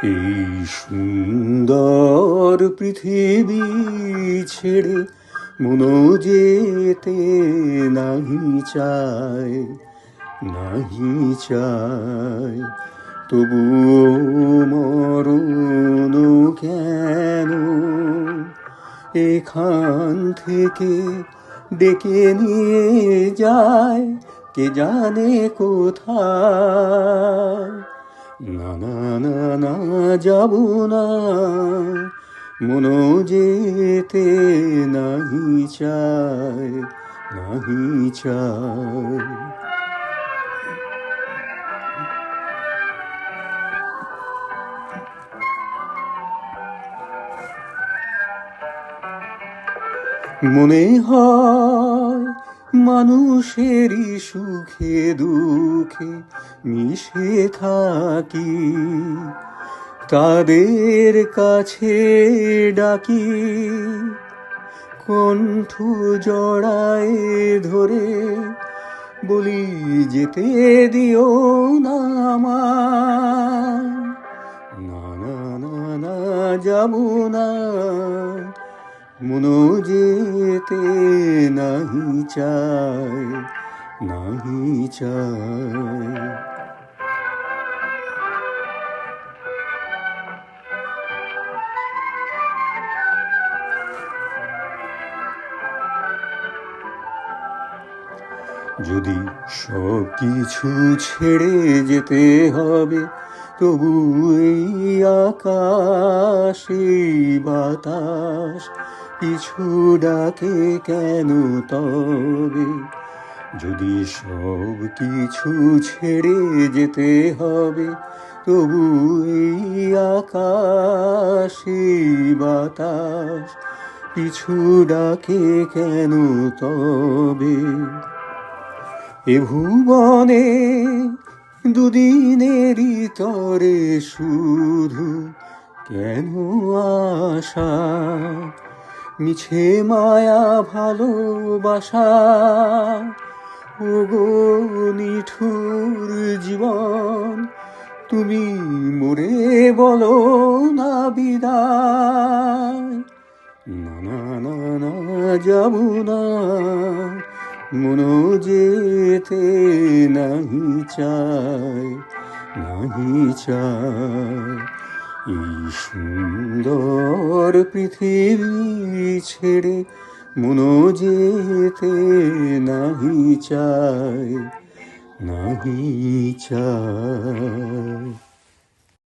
এই সুন্দর পৃথিবী ছেড়ে মনো যেতে নাহি চায়, নাহি চায়। তবুও মরণ কেন এখান থেকে ডেকে নিয়ে যায়, কে জানে কোথায়। না না না না, যাব না, মনো যেতে নাহি চায়, নাহি চায়। মনে হয় মানুষেরই সুখে দুঃখে মিশে থাকি, তাদের কাছে ডাকি, কণ্ঠ জড়ায় ধরে বলি যেতে দিও না আমায়। না না না না, যাব না, মনো যেতে নাহি চায়, নাহি চায়। যদি সব কিছু ছেড়ে যেতে হবে, তবু এই আকাশ এই বাতাস পিছু ডাকে কেন তবে? যদি সব কিছু ছেড়ে যেতে হবে, তবু এই আকাশ এই বাতাস পিছু ডাকে কেন তবে? এ ভুবনে দুদিনেরই তরে শুধু কেন আশা, মিছে মায়া ভালোবাসা। ওগো নিঠুর জীবন, তুমি মরে বলো না বিদায়। না না না না, যাব না, মনো যেতে নাহি চায়, নাহি চায়। এই সুন্দর পৃথিবী ছেড়ে মনো যেতে নাহি চায়, নাহি চায়।